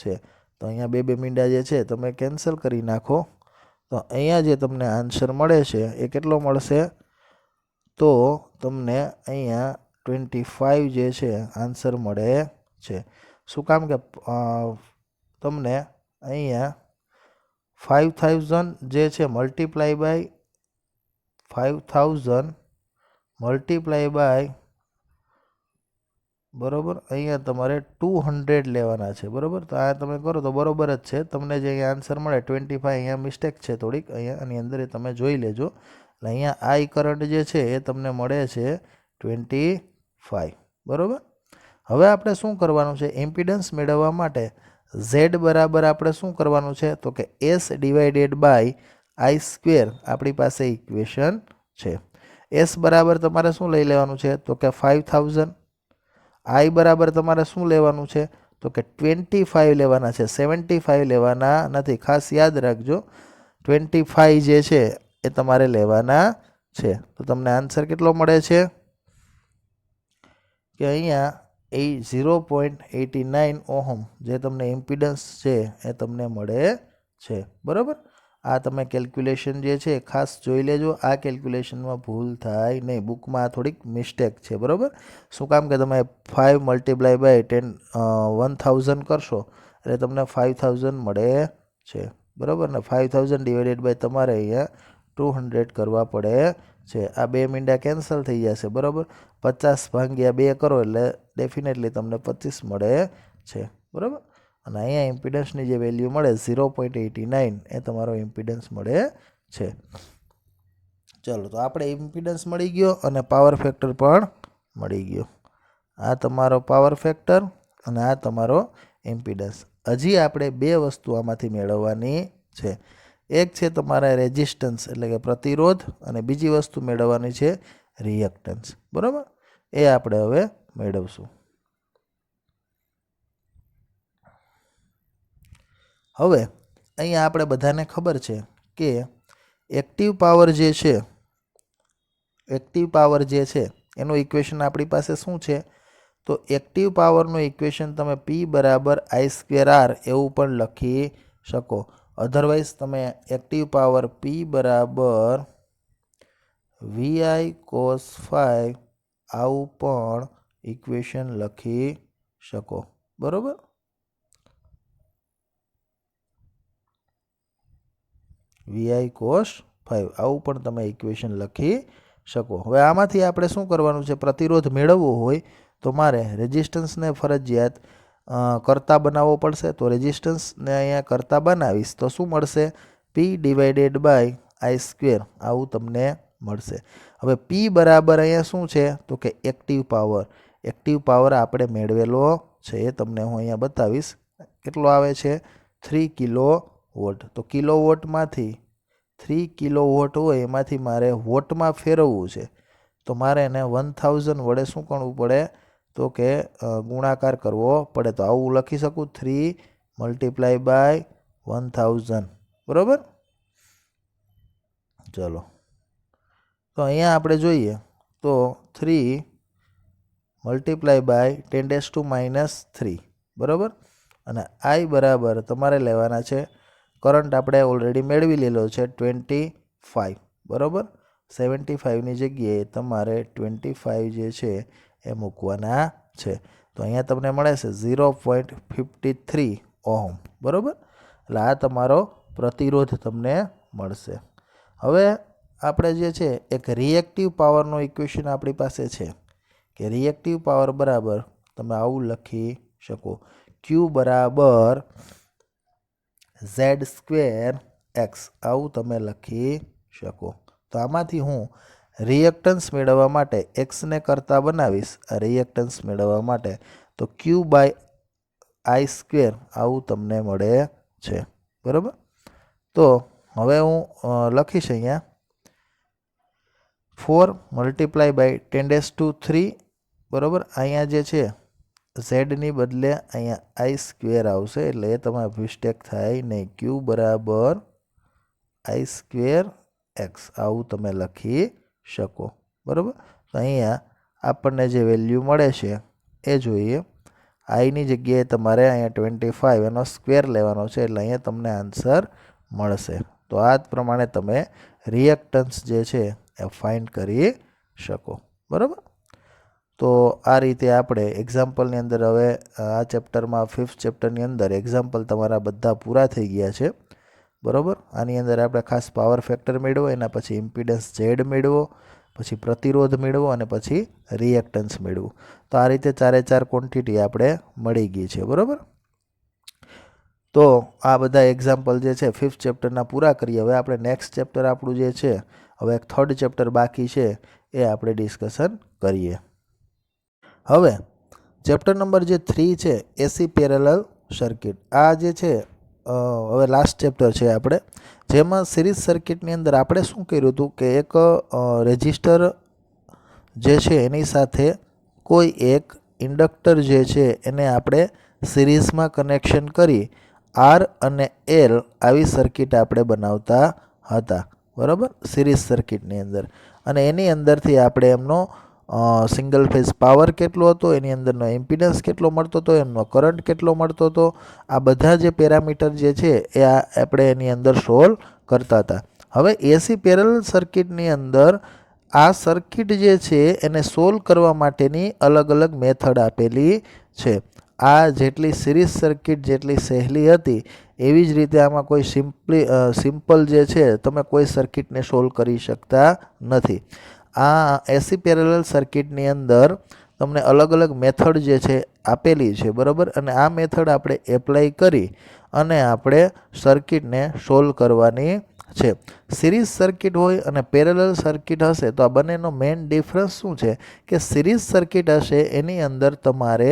Speaker 1: છે તો અહીંયા બે મીંડા જે છે તમે કેન્સલ કરી નાખો તો અહીંયા જે તમને આન્સર મળે છે એ કેટલો મળશે? તો તમને અહીંયા 25 જે છે આન્સર મળે છે. શું કામ? કે તમને અહીંયા 5000 જે છે મલ્ટીપ્લાય બાય 5000 મલ્ટીપ્લાય બાય, બરાબર, અહીંયા તમારે 200 લેવાના છે. બરાબર. તો આ તમે કરો તો બરાબર જ છે. તમને જે અહીંયા આન્સર મળે 25, અહીંયા મિસ્ટેક છે થોડીક અહીંયા આની અંદર, એ તમે જોઈ લેજો. એટલે અહીંયા આઈ કરંટ જે છે એ તમને મળે છે 25. બરાબર. હવે આપણે શું કરવાનું છે? ઇમ્પિડન્સ મેળવવા માટે ઝેડ બરાબર આપણે શું કરવાનું છે? તો કે S divided by I square આપણી પાસે ઇક્વેશન છે. એસ બરાબર તમારે શું લઈ લેવાનું છે? તો કે 5000. આઈ બરાબર તમારે શું લેવાનું છે? તો કે 25 લેવાના છે. 75 લેવાના નથી. ખાસ યાદ રાખજો 25 જે છે એ તમારે લેવાના છે. તો તમને આન્સર કેટલો મળે છે? કે અહીંયા 0.89 ઓહમ જે તમને ઇમ્પિડન્સ છે એ તમને મળે છે. બરાબર. આ તમે કેલ્ક્યુલેશન જે છે ખાસ જોઈ લેજો. આ કેલ્ક્યુલેશનમાં ભૂલ થાય નહીં. બુકમાં થોડીક મિસ્ટેક છે. બરાબર. શું કામ? કે તમે 5 મલ્ટીપ્લાય બાય 1000 કરશો એટલે તમને 5000 મળે છે. બરાબર ને 5000 ડિવાઇડેડ બાય તમારે અહીંયા 200 કરવા પડે છે. આ બે મીંડા કેન્સલ થઈ જશે. બરાબર. 50 ભાગ્યા 2 કરો એટલે ડેફિનેટલી તમને 25 મળે છે. બરાબર. અને અહીંયા ઇમ્પિડન્સની જે વેલ્યુ મળે 0.89 એ તમારો ઇમ્પિડન્સ મળે છે. ચલો તો આપણે ઇમ્પિડન્સ મળી ગયો અને પાવર ફેક્ટર પણ મળી ગયો. આ તમારો પાવર ફેક્ટર અને આ તમારો ઇમ્પિડન્સ. હજી આપણે બે વસ્તુ આમાંથી મેળવવાની છે. એક છે તમારા રેઝિસ્ટન્સ એટલે કે પ્રતિરોધ અને બીજી વસ્તુ મેળવવાની છે રિએક્ટન્સ. બરાબર. એ આપણે હવે મેળવશું. હવે અહીંયા આપણે બધાને ખબર છે કે એક્ટિવ પાવર જે છે એનું ઇક્વેશન આપણી પાસે શું છે? તો એક્ટિવ પાવરનું ઇક્વેશન તમે P બરાબર I²R એવું પણ લખી શકો. અધરવાઇઝ તમે એક્ટિવ પાવર P બરાબર VI cos phi આવું પણ ઇક્વેશન લખી શકો. બરાબર. VI cos phi આવું પણ તમે ઇક્વેશન લખી શકો. હવે આમાંથી આપણે શું કરવાનું છે? પ્રતિરોધ મેળવવો હોય તો મારે રેઝિસ્ટન્સને ફરજિયાત કરતા બનાવવો પડશે, તો રેઝિસ્ટન્સને અહીંયા કરતા બનાવીશ તો શું મળશે? P divided by I square, આવું તમને મળશે. હવે P બરાબર અહીંયા શું છે? તો કે એક્ટિવ પાવર. એક્ટિવ પાવર આપણે મેળવેલો છે એ તમને હું અહીંયા બતાવીશ. કેટલો આવે છે? 3 કિલોવોટ. તો કિલોવોટમાંથી 3 કિલોવોટ હોય એમાંથી મારે વોટમાં ફેરવવું છે, તો મારે એને 1000 વડે શું કરવું પડે? તો કે ગુણાકાર કરવો પડે. તો આવું લખી શકું, 3 મલ્ટીપ્લાય બાય 1000. બરાબર? ચલો, તો અહીંયા આપણે જોઈએ તો 3 મલ્ટીપ્લાય બાય 10⁻³ બરાબર. અને I બરાબર તમારે લેવાના છે, કરંટ આપણે ઓલરેડી મેળવી લીધો છે 25 બરાબર. 75ની જગ્યાએ તમારે 25 જે છે એ મૂકવાના છે. તો અહીંયા તમને મળે છે 0.53 ઓહમ બરાબર. એટલે આ તમારો પ્રતિરોધ તમને મળશે. હવે આપણે જે છે એક રિએક્ટિવ પાવરનો ઇક્વેશન આપણી પાસે છે કે રિએક્ટિવ પાવર બરાબર તમે આવું લખી શકો, Q બરાબર Z²X, આવું તમે લખી શકો. તો આમાંથી હું રિએક્ટન્સ મેળવવા માટે એક્સને કરતા બનાવીશ, આ રિએક્ટન્સ મેળવવા માટે, તો Q/I², આવું તમને મળે છે. બરાબર? તો હવે હું લખીશ અહીંયા 4 મલ્ટીપ્લાય બાય 10⁻³ બરાબર. અહીંયા જે છે ઝેડની બદલે અહીંયા I² આવશે, એટલે એ તમારે મિસ્ટેક થાય નહીં. Q બરાબર I²X, આવું તમે લખી શકો. બરાબર? તો અહીંયા આપણને જે વેલ્યુ મળે છે એ જોઈએ. આઈની જગ્યાએ તમારે અહીંયા 25 એનો સ્ક્વેર લેવાનો છે, એટલે અહીંયા તમને આન્સર મળશે. તો આ જ પ્રમાણે તમે રિએક્ટન્સ જે છે એ ફાઇન્ડ કરી શકો. બરાબર? તો આ રીતે આપણે એક્ઝામ્પલની અંદર હવે આ ચેપ્ટરમાં 5th ચેપ્ટરની અંદર એક્ઝામ્પલ તમારા બધા પૂરા થઈ ગયા છે. બરાબર? આની અંદર આપણે ખાસ પાવર ફેક્ટર મેળવો, એના પછી ઇમ્પિડન્સ ઝેડ મેળવો, પછી પ્રતિરોધ મેળવો અને પછી રિએક્ટન્સ મેળવો. તો આ રીતે 4 ક્વોન્ટિટી આપણે મળી ગઈ છે. બરાબર? તો આ બધા એક્ઝામ્પલ જે છે 5th ચેપ્ટરના પૂરા કરીએ. હવે આપણે નેક્સ્ટ ચેપ્ટર આપણું જે છે, હવે એક 3rd ચેપ્ટર બાકી છે, એ આપણે ડિસ્કશન કરીએ. હવે ચેપ્ટર નંબર જે 3 છે AC પેરેલલ સર્કિટ, આ જે છે હવે લાસ્ટ ચેપ્ટર છે આપણે, જેમાં સિરીઝ સર્કિટની અંદર આપણે શું કર્યું હતું કે એક રેઝિસ્ટર જે છે એની સાથે કોઈ એક ઇન્ડક્ટર જે છે એને આપણે સિરીઝમાં કનેક્શન કરી R અને L આવી સર્કિટ આપણે બનાવતા હતા. બરાબર? સિરીઝ સર્કિટની અંદર. અને એની અંદરથી આપણે એમનો સિંગલ ફેઝ પાવર કેટલો હતો, એની અંદરનો ઇમ્પિડન્સ કેટલો મળતો હતો, એમનો કરંટ કેટલો મળતો હતો, આ બધા જે પેરામીટર જે છે એ આપણે એની અંદર સોલ્વ કરતા હતા. હવે એસી પેરેલલ સર્કિટની અંદર આ સર્કિટ જે છે એને સોલ્વ કરવા માટેની અલગ અલગ મેથડ આપેલી છે. આ જેટલી સિરીઝ સર્કિટ જેટલી સહેલી હતી એવી જ રીતે આમાં કોઈ સિમ્પલ જે છે તમે કોઈ સર્કિટને સોલ્વ કરી શકતા નથી. આ એસી પેરેલલ સર્કિટની અંદર તમને અલગ અલગ મેથડ જે છે આપેલી છે. બરાબર? અને આ મેથડ આપણે એપ્લાય કરી અને આપણે સર્કિટને સોલ્વ કરવાની છે. સિરીઝ સર્કિટ હોય અને પેરેલલ સર્કિટ હશે તો આ બંનેનો મેઇન ડિફરન્સ શું છે કે સિરીઝ સર્કિટ હશે એની અંદર તમારે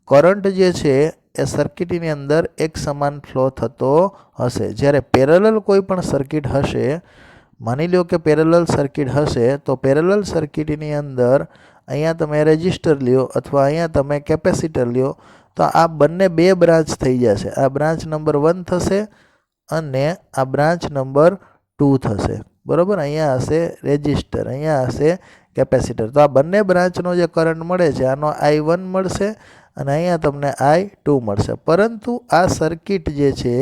Speaker 1: કરંટ જે છે એ સર્કિટની અંદર એક સમાન ફ્લો થતો હશે. જ્યારે પેરેલલ કોઈ પણ સર્કિટ હશે, માની લો કે પેરેલલ સર્કિટ હશે, તો પેરેલલ સર્કિટની અંદર અહીંયા તમે રેઝિસ્ટર લ્યો અથવા અહીંયા તમે કેપેસિટર લ્યો, તો આ બંને 2 બ્રાન્ચ થઈ જશે. આ બ્રાન્ચ નંબર 1 થશે અને આ બ્રાન્ચ નંબર 2 થશે. બરાબર? અહીંયા હશે રેઝિસ્ટર, અહીંયા હશે કેપેસિટર. તો આ બંને બ્રાન્ચનો જે કરંટ મળે છે આનો I1 મળશે અને અહીંયા તમને I2 મળશે. પરંતુ આ સર્કિટ જે છે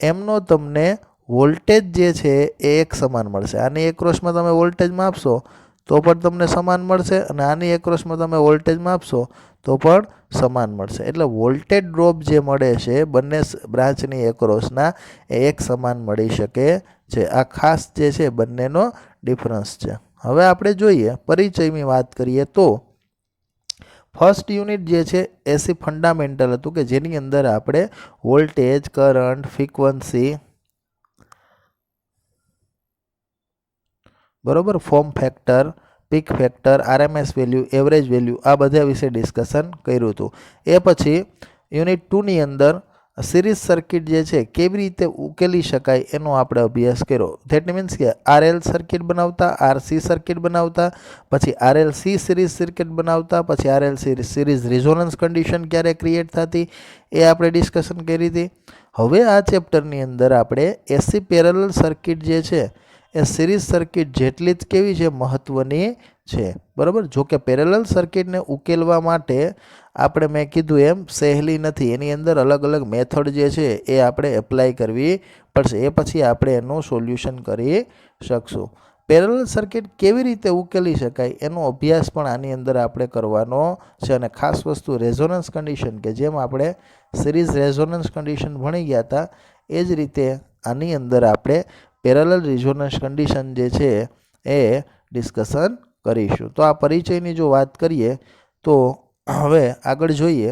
Speaker 1: એમનો તમને વોલ્ટેજ જે છે એ એક સમાન મળશે. આની એક્રોસમાં તમે વોલ્ટેજ માપશો તો પણ તમને સમાન મળશે અને આની એક્રોસમાં તમે વોલ્ટેજ માપશો તો પણ સમાન મળશે. એટલે વોલ્ટેજ ડ્રોપ જે મળે છે બંને બ્રાન્ચની એક્રોસના એ એક સમાન મળી શકે છે. આ ખાસ જે છે બંનેનો ડિફરન્સ છે. હવે આપણે જોઈએ પરિચયની વાત કરીએ તો ફર્સ્ટ યુનિટ જે છે એસી ફંડામેન્ટલ હતું કે જેની અંદર આપણે વોલ્ટેજ, કરંટ, ફ્રીક્વન્સી, બરોબર, form factor, peak factor, RMS value, average value આ બધા વિશે ડિસ્કશન કર્યું હતું. એ પછી યુનિટ 2ની અંદર સિરીઝ સર્કિટ જે છે કેવી રીતે ઉકેલી શકાય એનો આપણે અભ્યાસ કર્યો. ધેટ મીન્સ કે આરએલ સર્કિટ બનાવતા, આરસી સર્કિટ બનાવતા, પછી આરએલસી સિરીઝ સર્કિટ બનાવતા, પછી આરએલસી સિરીઝ રિઝોનન્સ કન્ડિશન ક્યારે ક્રિએટ થતી એ આપણે ડિસ્કશન કરી હતી. હવે આ ચેપ્ટરની અંદર આપણે એસી પેરેલલ સર્કિટ જે છે એ સિરીઝ સર્કિટ જેટલી જ કેવી છે, મહત્ત્વની છે. બરાબર. જો કે પેરેલલ સર્કિટને ઉકેલવા માટે આપણે મેં કીધું એમ સહેલી નથી, એની અંદર અલગ અલગ મેથડ જે છે એ આપણે એપ્લાય કરવી પડશે. એ પછી આપણે એનું સોલ્યુશન કરી શકશું. પેરેલલ સર્કિટ કેવી રીતે ઉકેલી શકાય એનો અભ્યાસ પણ આની અંદર આપણે કરવાનો છે. અને ખાસ વસ્તુ રેઝોનન્સ કન્ડિશન, કે જેમ આપણે સિરીઝ રેઝોનન્સ કન્ડિશન ભણી ગયા હતા એ જ રીતે આની અંદર આપણે પેરેલલ રેઝોનન્સ કન્ડિશન જે છે એ ડિસ્કશન કરીશું. તો આ પરિચયની જો વાત કરીએ તો હવે આગળ જોઈએ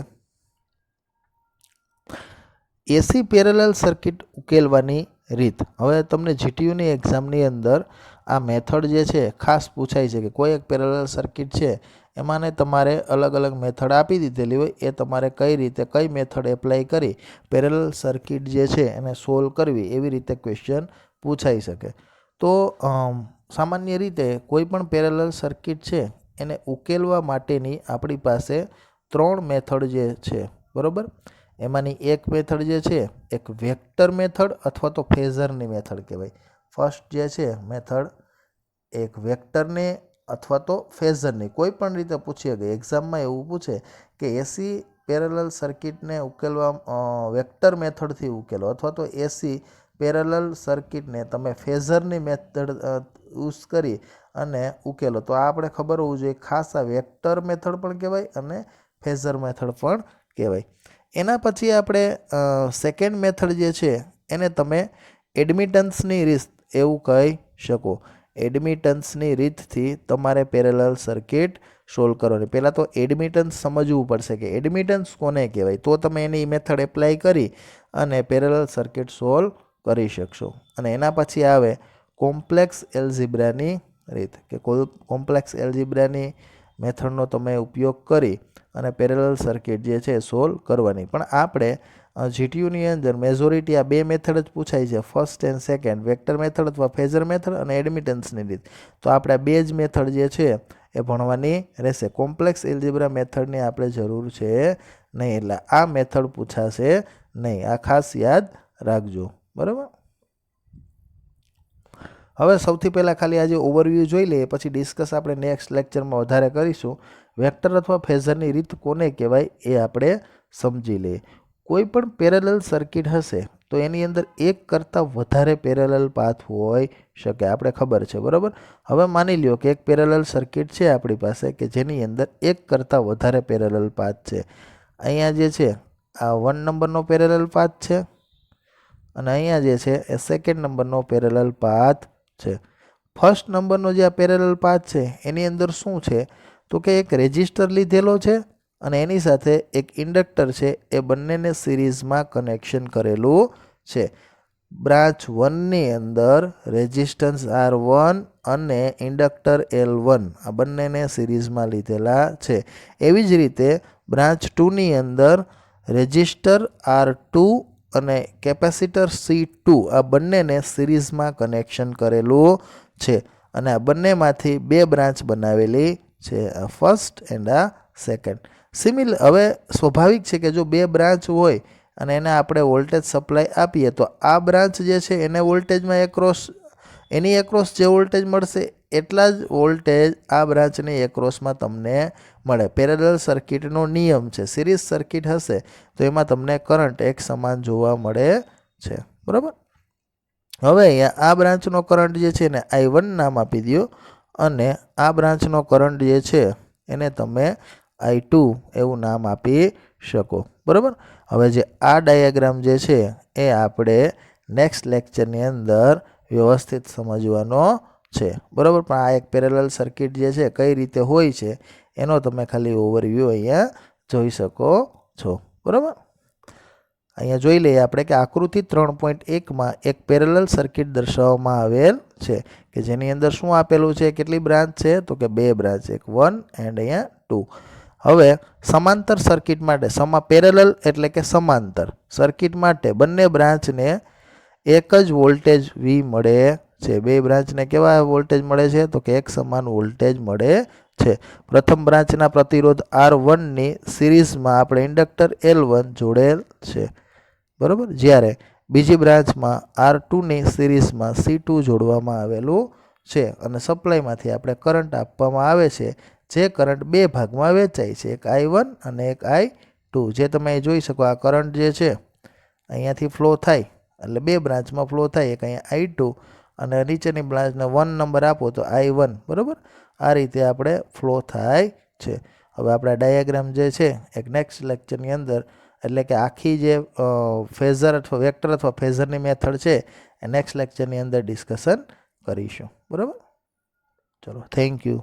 Speaker 1: એસી પેરેલલ સર્કિટ ઉકેલવાની રીત. હવે તમને જીટીયુની એક્ઝામની અંદર આ મેથડ જે છે ખાસ પૂછાય છે કે કોઈ એક પેરેલલ સર્કિટ છે એમાંને તમારે અલગ અલગ મેથડ આપી દીધેલી હોય, એ તમારે કઈ રીતે કઈ મેથડ એપ્લાય કરી પેરેલલ સર્કિટ જે છે એને સોલ્વ કરવી, એવી રીતે ક્વેશ્ચન પૂછાઈ શકે. તો સામાન્ય રીતે કોઈ પણ પેરેલલ સર્કિટ છે એને ઉકેલવા માટેની આપણી પાસે 3 મેથડ જે છે, બરાબર. એમાંની એક મેથડ જે છે એક વેક્ટર મેથડ અથવા તો ફેઝરની મેથડ કહેવાય. ફર્સ્ટ જે છે મેથડ એક વેક્ટરની અથવા તો ફેઝરની, કોઈ પણ રીતે પૂછીએ કે એક્ઝામમાં એવું પૂછે કે એસી પેરેલલ સર્કિટને ઉકેલવા વેક્ટર મેથડથી ઉકેલો અથવા તો એસી પેરેલલ સર્કિટને તમે ફેઝરની મેથડ યુઝ કરી અને ઉકેલો, તો આ આપણે ખબર હોવું જોઈએ. ખાસ આ વેક્ટર મેથડ પણ કહેવાય અને ફેઝર મેથડ પણ કહેવાય. એના પછી આપણે સેકન્ડ મેથડ જે છે એને તમે એડમિટન્સની રીત એવું કહી શકો. એડમિટન્સની રીતથી તમારે પેરેલલ સર્કિટ સોલ્વ કરવાની. પહેલાં તો એડમિટન્સ સમજવું પડશે કે એડમિટન્સ કોને કહેવાય, તો તમે એની મેથડ એપ્લાય કરી અને પેરેલલ સર્કિટ સોલ્વ કરી શકશો. અને એના પછી આવે કોમ્પ્લેક્સ એલ્જિબ્રાની રીત, કે કોમ્પ્લેક્સ એલ્જિબ્રાની મેથડનો તમે ઉપયોગ કરી અને પેરેલલ સર્કિટ જે છે સોલ્વ કરવાની. પણ આપણે જીટીયુની અંદર મેજોરિટી આ 2 મેથડ જ પૂછાય છે, first and second, vector method અથવા ફેઝર મેથડ અને એડમિટન્સની રીત. તો આપણે આ 2 જ મેથડ જે છે એ ભણવાની રહેશે. કોમ્પ્લેક્સ એલ્જિબ્રા મેથડની આપણે જરૂર છે નહીં, એટલે આ મેથડ પૂછાશે નહીં. આ ખાસ યાદ રાખજો, બરાબર. હવે સૌથી પહેલાં ખાલી આજે ઓવરવ્યૂ જોઈ લઈએ, પછી ડિસ્કસ આપણે નેક્સ્ટ લેક્ચરમાં વધારે કરીશું. વેક્ટર અથવા ફેઝરની રીત કોને કહેવાય એ આપણે સમજી લઈએ. કોઈ પણ પેરેલલ સર્કિટ હશે તો એની અંદર એક કરતાં વધારે પેરેલલ પાથ હોઈ શકે, આપણે ખબર છે, બરાબર. હવે માની લ્યો કે એક પેરેલલ સર્કિટ છે આપણી પાસે કે જેની અંદર એક કરતાં વધારે પેરેલલ પાથ છે. અહીંયા જે છે આ 1 નંબરનો પેરેલલ પાથ છે અને અહીંયા જે છે એ સેકન્ડ નંબરનો પેરેલલ પાથ છે. ફર્સ્ટ નંબરનો જે આ પેરેલલ પાથ છે એની અંદર શું છે તો કે એક રેઝિસ્ટર લીધેલો છે અને એની સાથે એક ઇન્ડક્ટર છે, એ બંનેને સિરીઝમાં કનેક્શન કરેલું છે. બ્રાન્ચ 1ની અંદર રેઝિસ્ટન્સ R1 અને ઇન્ડક્ટર L1 આ બંનેને સિરીઝમાં લીધેલા છે. એવી જ રીતે બ્રાન્ચ 2ની અંદર રેઝિસ્ટર R2 અને કેપેસિટર C2 આ બંનેને સિરીઝમાં કનેક્શન કરેલું છે અને આ બંનેમાંથી 2 બ્રાન્ચ બનાવેલી છે, આ ફર્સ્ટ એન્ડ આ સેકન્ડ. હવે સ્વાભાવિક છે કે જો 2 બ્રાન્ચ હોય અને એને આપણે વોલ્ટેજ સપ્લાય આપીએ તો આ બ્રાન્ચ જે છે એને વોલ્ટેજમાં એની એક્રોસ જે વોલ્ટેજ મળશે એટલા જ વોલ્ટેજ આ બ્રાન્ચની એક્રોસમાં તમને મળે. પેરેલલ સર્કિટનો નિયમ છે. સિરીઝ સર્કિટ હશે તો એમાં તમને કરંટ એક સમાન જોવા મળે છે, બરાબર. હવે અહીંયા આ બ્રાન્ચનો કરંટ જે છે ને I1 નામ આપી દો અને આ બ્રાન્ચનો કરંટ જે છે એને તમે I2 એવું નામ આપી શકો, બરાબર. હવે જે આ ડાયાગ્રામ જે છે એ આપણે નેક્સ્ટ લેક્ચરની અંદર વ્યવસ્થિત સમજવાનો છે, બરાબર. પણ આ એક પેરેલલ સર્કિટ જે છે કઈ રીતે હોય છે એનો તમે ખાલી ઓવરવ્યૂ અહીંયા જોઈ શકો છો, બરાબર. અહીંયા જોઈ લઈએ આપણે કે આકૃતિ 3.1માં એક પેરેલલ સર્કિટ દર્શાવવામાં આવેલ છે કે જેની અંદર શું આપેલું છે, કેટલી બ્રાન્ચ છે તો કે 2 બ્રાન્ચ, એક 1 એન્ડ અહીંયા 2. હવે સમાંતર સર્કિટ માટે પેરેલલ એટલે કે સમાંતર સર્કિટ માટે બંને બ્રાન્ચને એક જ વોલ્ટેજ V મળે છે. બે બ્રાન્ચને કેવા વોલ્ટેજ મળે છે તો કે એક સમાન વોલ્ટેજ મળે છે. પ્રથમ બ્રાન્ચના પ્રતિરોધ R1ની સિરીઝમાં આપણે ઇન્ડક્ટર L1 જોડેલ છે, બરાબર. જ્યારે બીજી બ્રાન્ચમાં R2ની સિરીઝમાં C2 જોડવામાં આવેલું છે અને સપ્લાયમાંથી આપણે કરંટ આપવામાં આવે છે, જે કરંટ બે ભાગમાં વેચાય છે, એક I1 અને એક I2. જે તમે જોઈ શકો આ કરંટ જે છે અહીંયાથી ફ્લો થાય એટલે બે બ્રાન્ચમાં ફ્લો થાય, એક અહીંયા I2 અને નીચેની બ્રાન્ચને 1 નંબર આપો તો I1, બરાબર. આ રીતે આપણે ફ્લો થાય છે. હવે આપણા ડાયાગ્રામ જે છે એક નેક્સ્ટ લેક્ચરની અંદર એટલે કે આખી જે ફેઝર અથવા વેક્ટર અથવા ફેઝરની મેથડ છે એ નેક્સ્ટ લેક્ચરની અંદર ડિસ્કશન કરીશું, બરાબર. ચલો, થેન્ક યુ.